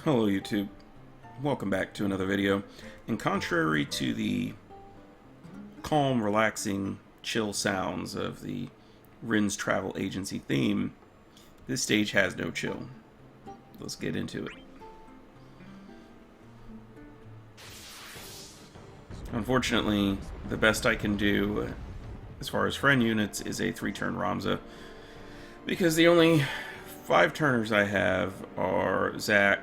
Hello YouTube, welcome back to another video. And contrary to the calm, relaxing, chill sounds of the Rin's travel agency theme, this stage has no chill. Let's get into it. Unfortunately, the best I can do as far as friend units is a 3-turn Ramza, because the only 5 turners I have are Zac,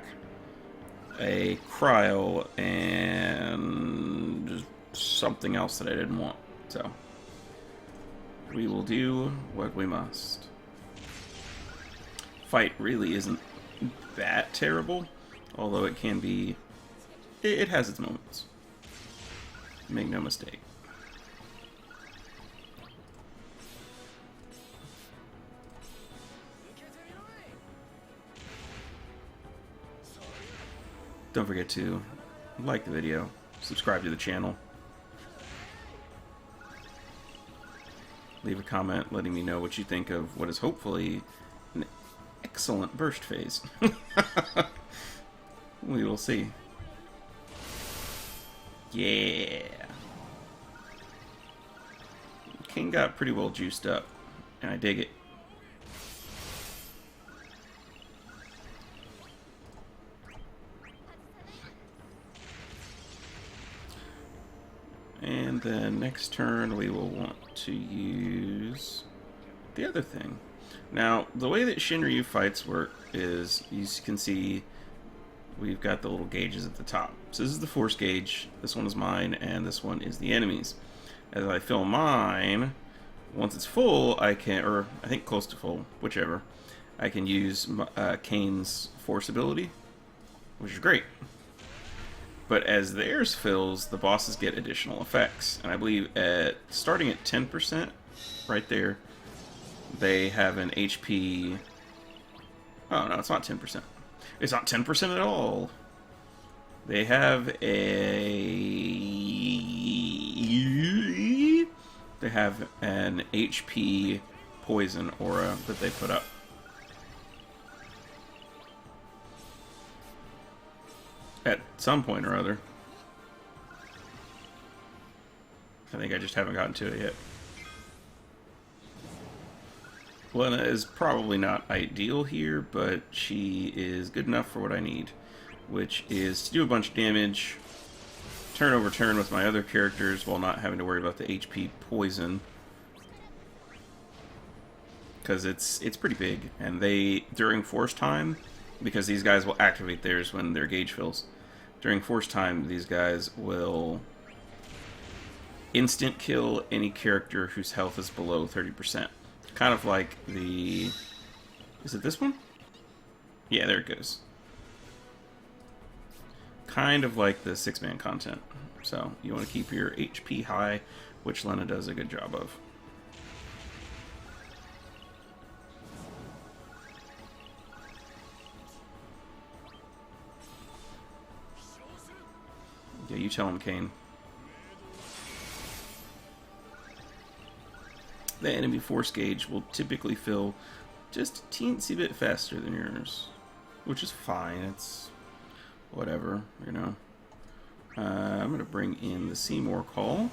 a Cryo, and just something else that I didn't want. So we will do what we must. Fight really isn't that terrible, although it can be. It has its moments. Make no mistake. Don't forget to like the video, subscribe to the channel, leave a comment letting me know what you think of what is hopefully an excellent burst phase. We will see. Yeah. Kain got pretty well juiced up, and I dig it. And then next turn we will want to use the other thing. Now, the way that Shinryu fights work is, you can see we've got the little gauges at the top. So this is the force gauge, this one is mine, and this one is the enemy's. As I fill mine, once it's full, I can, or I think close to full, whichever, I can use Kain's force ability, which is great. But as theirs fills, the bosses get additional effects. And I believe starting at 10%, right there, they have an HP... Oh, no, it's not 10%. It's not 10% at all. They have a... They have an HP poison aura that they put up. At some point or other. I think I just haven't gotten to it yet. Lenna is probably not ideal here, but she is good enough for what I need, which is to do a bunch of damage, turn over turn with my other characters while not having to worry about the HP poison, because it's pretty big, and they, during force time, because these guys will activate theirs when their gauge fills. During force time, these guys will instant kill any character whose health is below 30%. Kind of like the... Is it this one? Yeah, there it goes. Kind of like the 6-man content. So, you want to keep your HP high, which Lenna does a good job of. Yeah, you tell him, Kain. The enemy force gauge will typically fill just a teensy bit faster than yours, which is fine. It's whatever, you know. I'm going to bring in the Seymour call.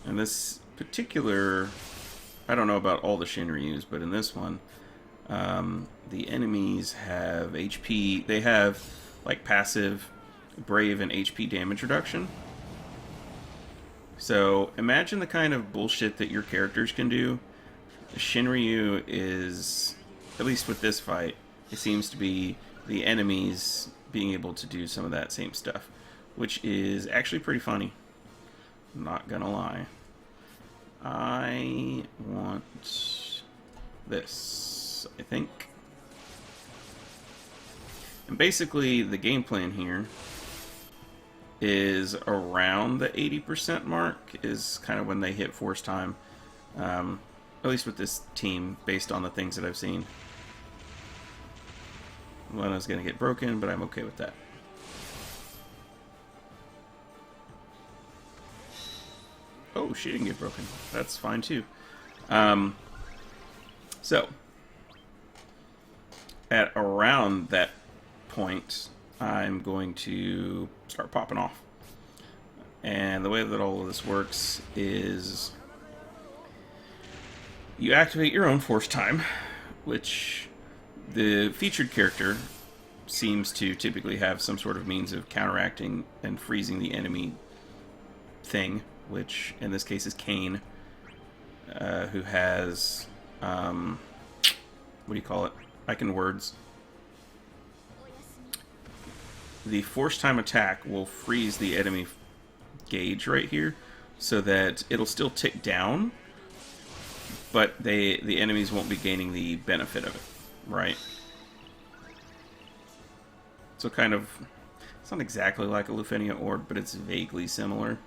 And this particular... I don't know about all the Shinryus, but in this one, the enemies have HP... They have, like, passive... Brave and HP damage reduction. So imagine the kind of bullshit that your characters can do. Shinryu is, at least with this fight, it seems to be the enemies being able to do some of that same stuff, which is actually pretty funny. I'm not gonna lie. I want this, I think. And basically the game plan here is around the 80% mark is kind of when they hit force time. At least with this team, based on the things that I've seen. Lenna's gonna get broken, but I'm okay with that. Oh, she didn't get broken. That's fine too. So, at around that point, I'm going to start popping off. And the way that all of this works is you activate your own force time, which the featured character seems to typically have some sort of means of counteracting and freezing the enemy thing, which in this case is Kain, who has, what do you call it? I can words. The force time attack will freeze the enemy gauge right here, so that it'll still tick down, but the enemies won't be gaining the benefit of it, right? So kind of, it's not exactly like a Lufenia Orb, but it's vaguely similar.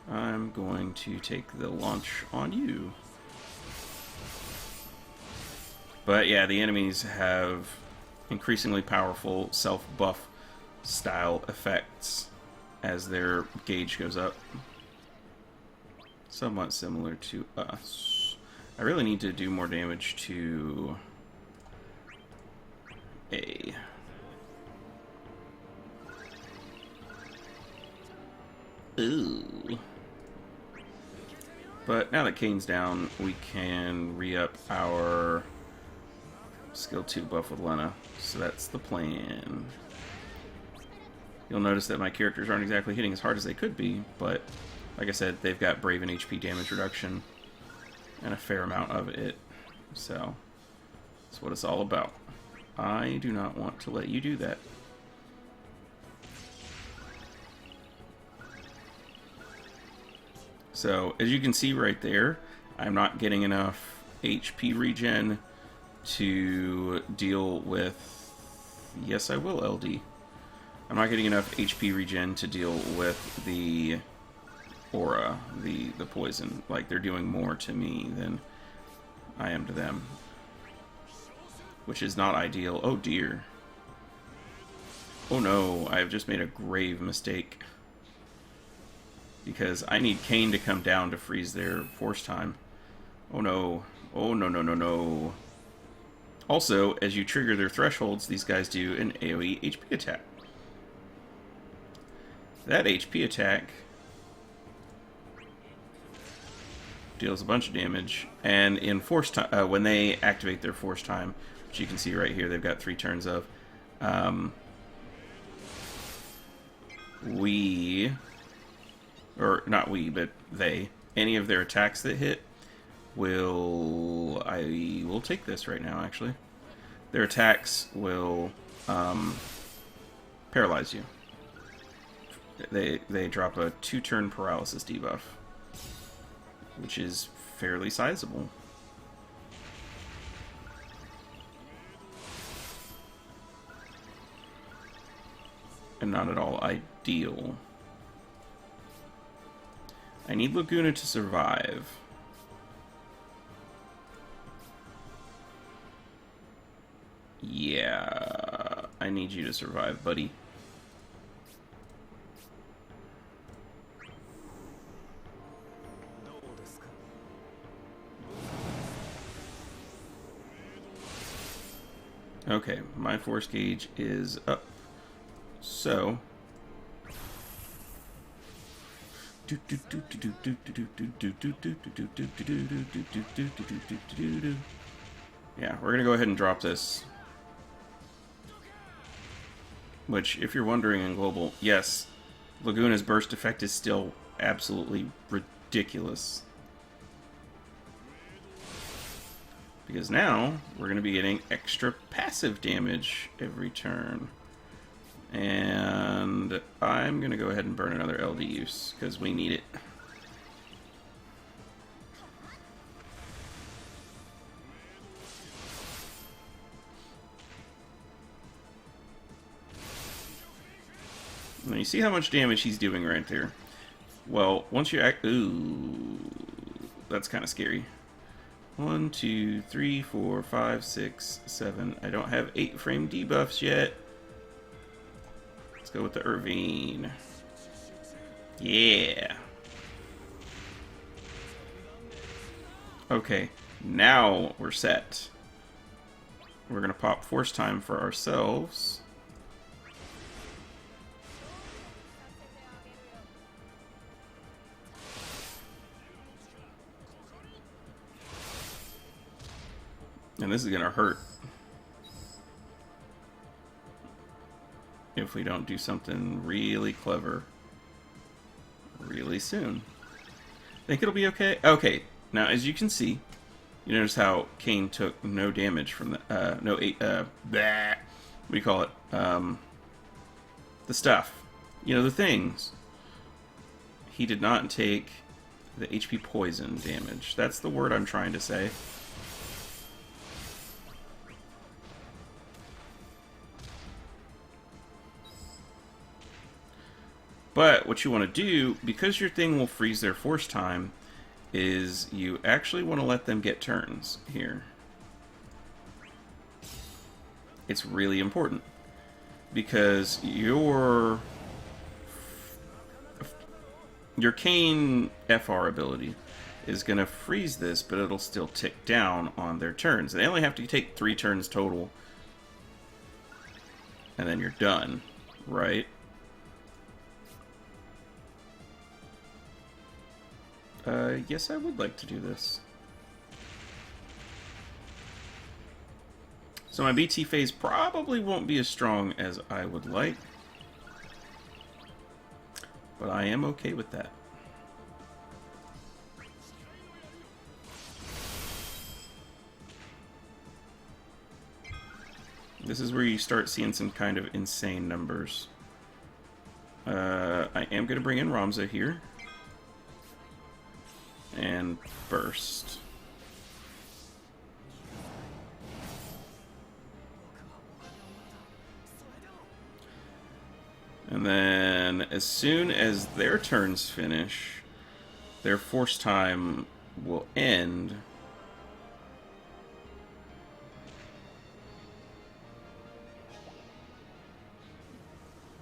I'm going to take the launch on you. But yeah, the enemies have increasingly powerful self-buff style effects as their gauge goes up. Somewhat similar to us. I really need to do more damage to A. Ooh. But now that Kain's down, we can re-up our skill 2 buff with Lenna. So that's the plan. You'll notice that my characters aren't exactly hitting as hard as they could be, but like I said, they've got Brave and HP damage reduction and a fair amount of it. So that's what it's all about. I do not want to let you do that. So, as you can see right there, I'm not getting enough HP regen to deal with... Yes, I will, LD. I'm not getting enough HP regen to deal with the aura, the poison. Like, they're doing more to me than I am to them. Which is not ideal. Oh, dear. Oh, no. I have just made a grave mistake. Because I need Kain to come down to freeze their force time. Oh no. Oh no, no, no, no. Also, as you trigger their thresholds, these guys do an AoE HP attack. That HP attack deals a bunch of damage, and in force time, when they activate their force time, which you can see right here, they've got 3 turns of, any of their attacks that hit will... I will take this right now, actually. Their attacks will paralyze you. They drop a 2-turn paralysis debuff, which is fairly sizable. And not at all ideal. I need Laguna to survive. Yeah, I need you to survive, buddy. Okay, my force gauge is up. So... yeah, we're gonna go ahead and drop this. Which, if you're wondering in global, yes, Laguna's burst effect is still absolutely ridiculous. Because now, we're gonna be getting extra passive damage every turn. And I'm going to go ahead and burn another LD use, because we need it. Now you see how much damage he's doing right there. Well, once you act... Ooh, that's kind of scary. 1, 2, 3, 4, 5, 6, 7. I don't have 8 frame debuffs yet. Let's go with the Irvine. Yeah. Okay, now we're set. we're going to pop Force Time for ourselves. And this is going to hurt if we don't do something really clever really soon. Think it'll be okay? Okay, now as you can see, you notice how Kain took no damage from the, what do you call it? The stuff. You know, the things. He did not take the HP poison damage. That's the word I'm trying to say. But what you want to do, because your thing will freeze their force time, is you actually want to let them get turns here. It's really important. Because your Kain FR ability is going to freeze this, but it'll still tick down on their turns. They only have to take 3 turns total. And then you're done, right? Yes, I would like to do this. So my BT phase probably won't be as strong as I would like. But I am okay with that. This is where you start seeing some kind of insane numbers. I am going to bring in Ramza here. And burst. And then, as soon as their turns finish, their force time will end.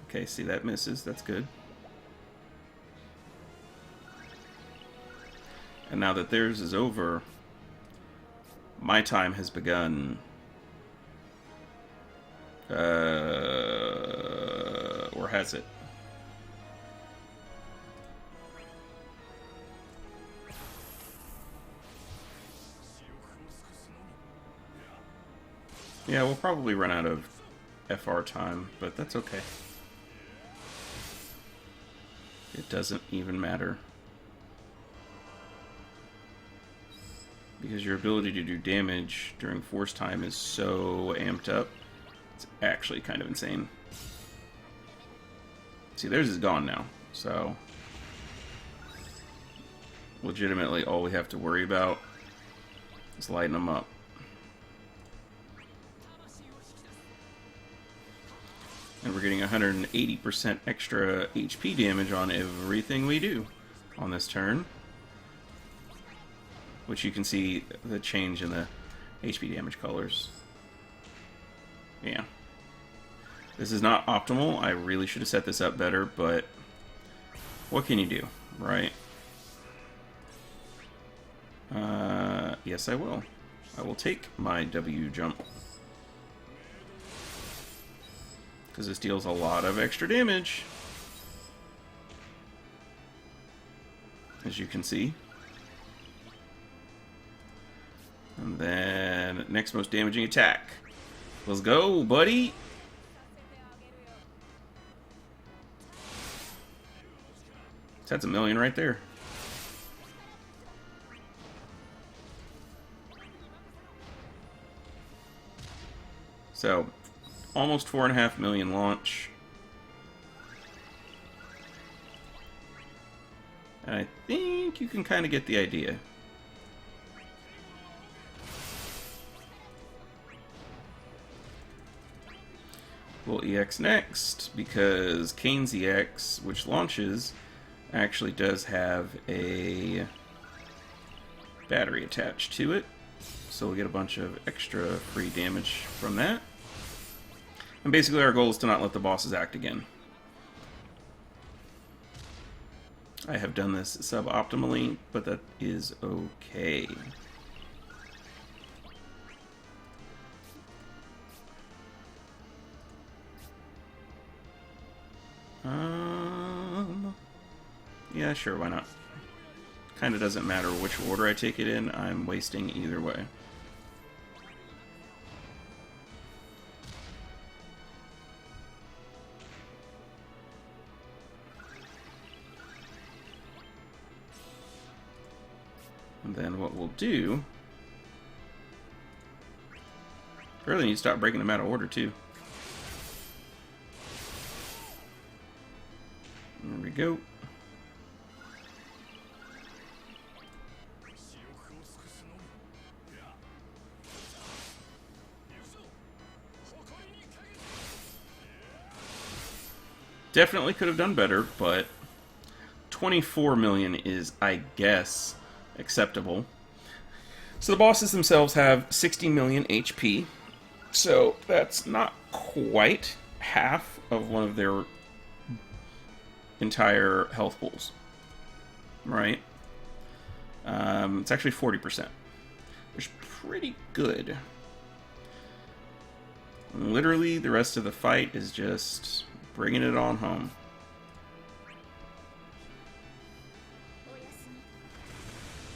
Okay, see, that misses. That's good. And now that theirs is over, my time has begun. Or has it? Yeah, we'll probably run out of FR time, but that's okay. It doesn't even matter. Because your ability to do damage during force time is so amped up, it's actually kind of insane. See, theirs is gone now, so legitimately all we have to worry about is lighting them up. And we're getting 180% extra HP damage on everything we do on this turn. Which you can see the change in the HP damage colors. Yeah. This is not optimal. I really should have set this up better, but what can you do, right? Yes, I will. I will take my W jump. Because this deals a lot of extra damage. As you can see. And then, next most damaging attack. Let's go, buddy! That's a million right there. So, almost 4.5 million launch. And I think you can kind of get the idea. We'll EX next, because Kain's EX, which launches, actually does have a battery attached to it. So we'll get a bunch of extra free damage from that. And basically our goal is to not let the bosses act again. I have done this suboptimally, but that is okay. Yeah, sure, why not? Kind of doesn't matter which order I take it in, I'm wasting either way. And then what we'll do... Really need to stop breaking them out of order, too. There we go. Definitely could have done better, but 24 million is, I guess, acceptable. So the bosses themselves have 60 million HP, so that's not quite half of one of their entire health pools, right? It's actually 40%, which is pretty good. Literally, the rest of the fight is just bringing it on home.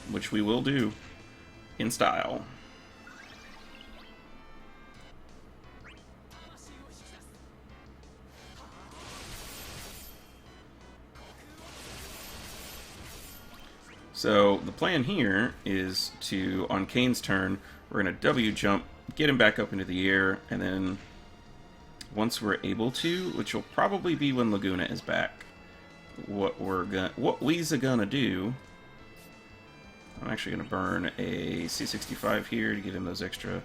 Which we will do in style. So the plan here is to, on Kain's turn, we're going to W jump, get him back up into the air, and then once we're able to, which will probably be when Laguna is back, what we's gonna do, I'm actually gonna burn a C65 here to give him those extra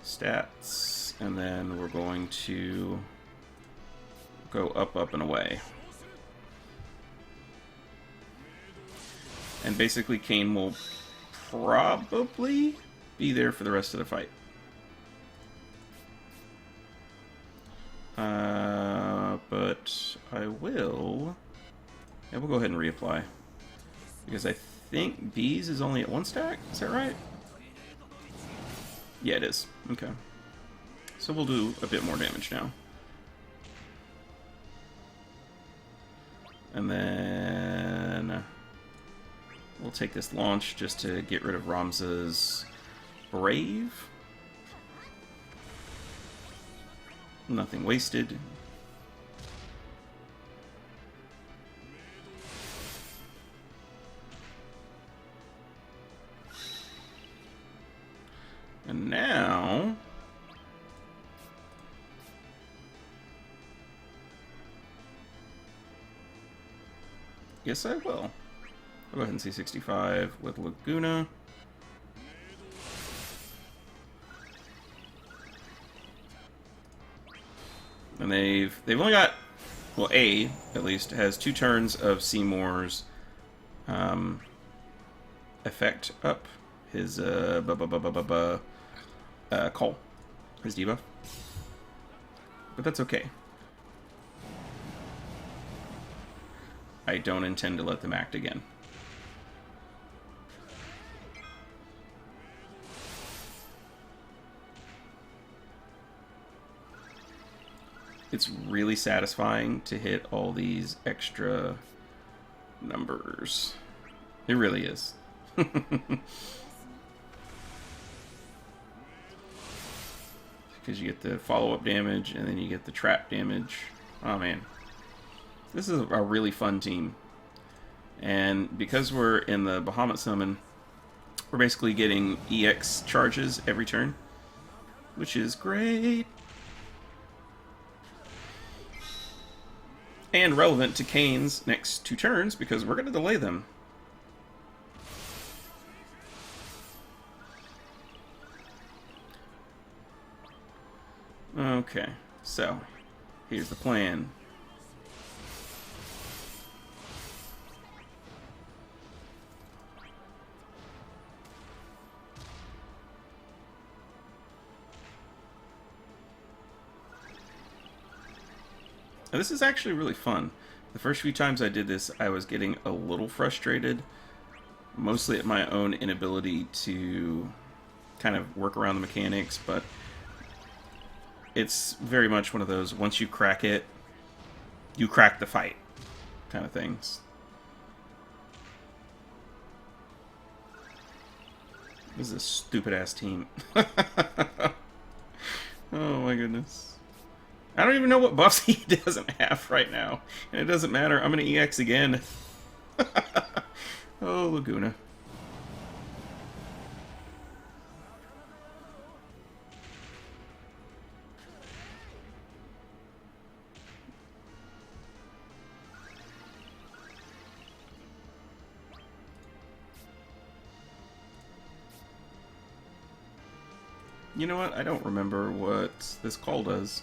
stats, and then we're going to go up, up, and away. And basically Kain will probably be there for the rest of the fight. But I will... Yeah, we'll go ahead and reapply. Because I think Bees is only at 1 stack? Is that right? Yeah, it is. Okay. So we'll do a bit more damage now. And then... we'll take this launch just to get rid of Ramza's Brave. Nothing wasted. And now... yes, I will. I'll go ahead and see 65 with Laguna. And they've only got, well, A, at least, has 2 turns of Seymour's effect up. His call. His debuff. But that's okay. I don't intend to let them act again. It's really satisfying to hit all these extra numbers. It really is. Because you get the follow-up damage, and then you get the trap damage. Oh, man. This is a really fun team. And because we're in the Bahamut summon, we're basically getting EX charges every turn, which is great. And relevant to Kain's next 2 turns, because we're going to delay them. Okay, so here's the plan. Now, this is actually really fun. The first few times I did this, I was getting a little frustrated, mostly at my own inability to kind of work around the mechanics, but it's very much one of those, once you crack it, you crack the fight kind of things. This is a stupid-ass team. Oh my goodness. I don't even know what buffs he doesn't have right now. And it doesn't matter. I'm going to EX again. Oh, Laguna. You know what? I don't remember what this call does.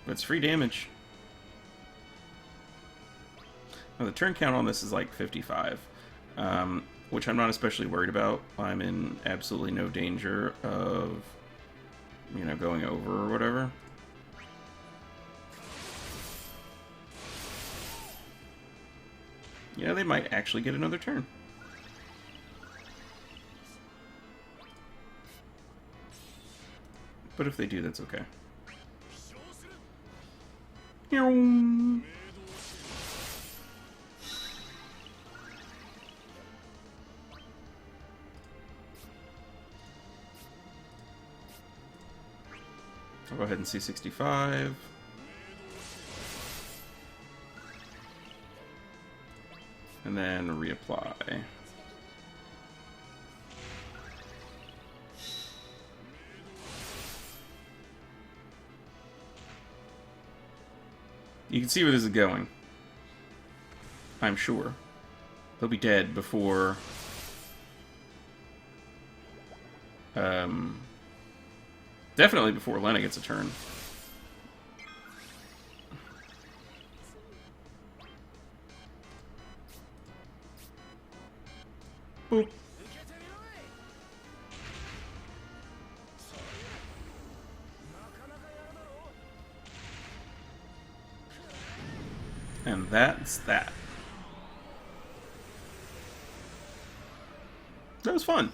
But it's free damage. Now, the turn count on this is like 55, which I'm not especially worried about. I'm in absolutely no danger of, you know, going over or whatever. You know, they might actually get another turn. But if they do, that's okay. I'll go ahead and C65. And then reapply. You can see where this is going. I'm sure. They'll be dead before... definitely before Lenna gets a turn. Boop. And that's that. That was fun.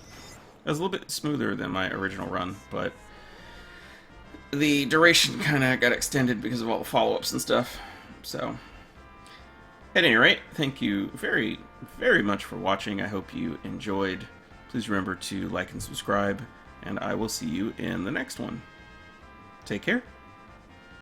That was a little bit smoother than my original run, but the duration kind of got extended because of all the follow-ups and stuff. So, at any rate, thank you very, very much for watching. I hope you enjoyed. Please remember to like and subscribe, and I will see you in the next one. Take care.